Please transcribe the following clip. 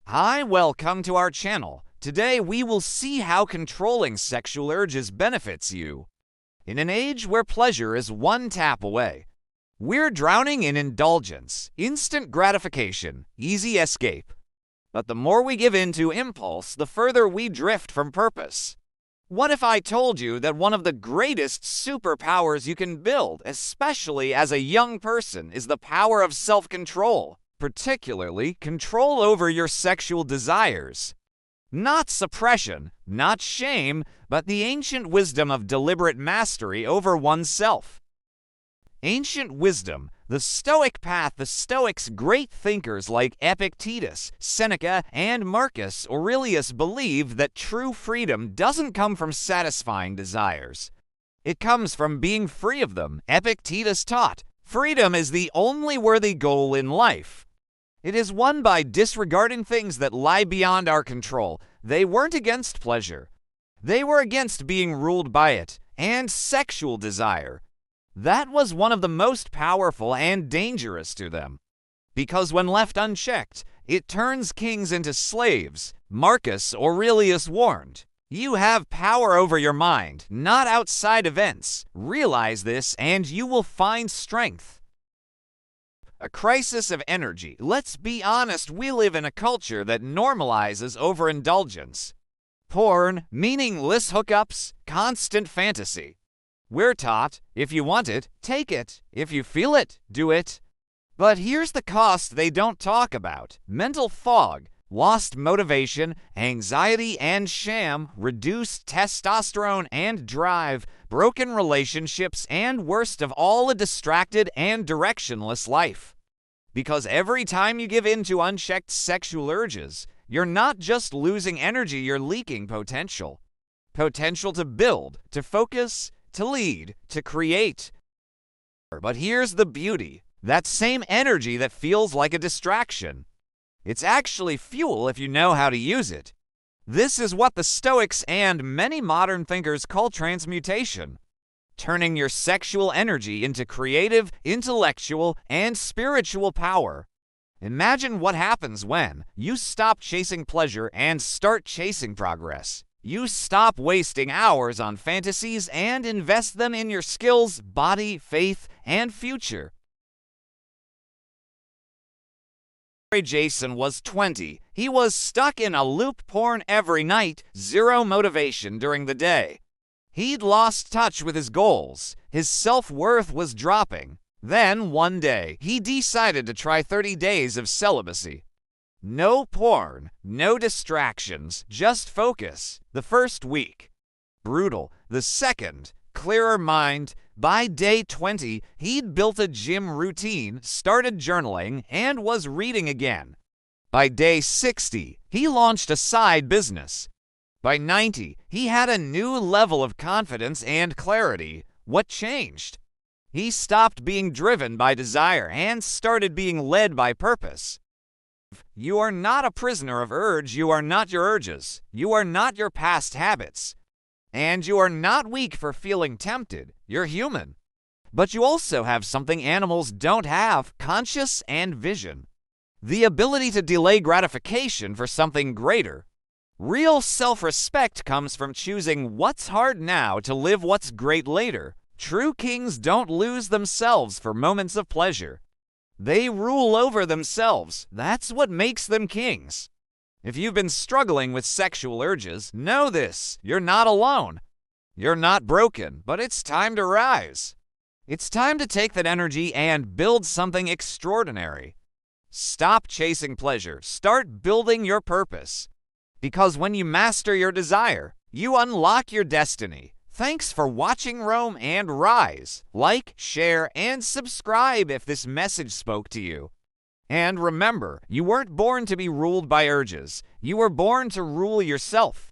Hi, welcome to our channel. Today we will see how controlling sexual urges benefits you. In an age where pleasure is one tap away, we're drowning in indulgence, instant gratification, easy escape. But the more we give in to impulse, the further we drift from purpose. What if I told you that one of the greatest superpowers you can build, especially as a young person, is the power of self-control? Particularly control over your sexual desires. Not suppression, not shame, but the ancient wisdom of deliberate mastery over oneself. Ancient wisdom, the Stoic path. The Stoics, great thinkers like Epictetus, Seneca, and Marcus Aurelius, believed that true freedom doesn't come from satisfying desires. It comes from being free of them. Epictetus taught, freedom is the only worthy goal in life. It is won by disregarding things that lie beyond our control. They weren't against pleasure. They were against being ruled by it, and sexual desire. That was one of the most powerful and dangerous to them. Because when left unchecked, it turns kings into slaves. Marcus Aurelius warned, "You have power over your mind, not outside events. Realize this and you will find strength." A crisis of energy. Let's be honest, we live in a culture that normalizes overindulgence. Porn, meaningless hookups, constant fantasy. We're taught, if you want it, take it. If you feel it, do it. But here's the cost they don't talk about. Mental fog, lost motivation, anxiety and shame, reduced testosterone and drive, broken relationships, and worst of all, a distracted and directionless life. Because every time you give in to unchecked sexual urges, you're not just losing energy, you're leaking potential. Potential to build, to focus, to lead, to create. But here's the beauty. That same energy that feels like a distraction, it's actually fuel if you know how to use it. This is what the Stoics and many modern thinkers call transmutation. Turning your sexual energy into creative, intellectual, and spiritual power. Imagine what happens when you stop chasing pleasure and start chasing progress. You stop wasting hours on fantasies and invest them in your skills, body, faith, and future. Jason was 20. He was stuck in a loop, porn every night, zero motivation during the day. He'd lost touch with his goals. His self-worth was dropping. Then, one day, he decided to try 30 days of celibacy. No porn, no distractions, just focus. The first week, brutal. The second, clearer mind. By day 20, he'd built a gym routine, started journaling, and was reading again. By day 60, he launched a side business. By 90, he had a new level of confidence and clarity. What changed? He stopped being driven by desire and started being led by purpose. You are not a prisoner of urge. You are not your urges. You are not your past habits. And you are not weak for feeling tempted. You're human. But you also have something animals don't have: conscience and vision. The ability to delay gratification for something greater. Real self-respect comes from choosing what's hard now to live what's great later. True kings don't lose themselves for moments of pleasure. They rule over themselves. That's what makes them kings. If you've been struggling with sexual urges, know this: you're not alone. You're not broken, but it's time to rise. It's time to take that energy and build something extraordinary. Stop chasing pleasure. Start building your purpose. Because when you master your desire, you unlock your destiny. Thanks for watching Roam and Rise. Like, share, and subscribe if this message spoke to you. And remember, you weren't born to be ruled by urges. You were born to rule yourself.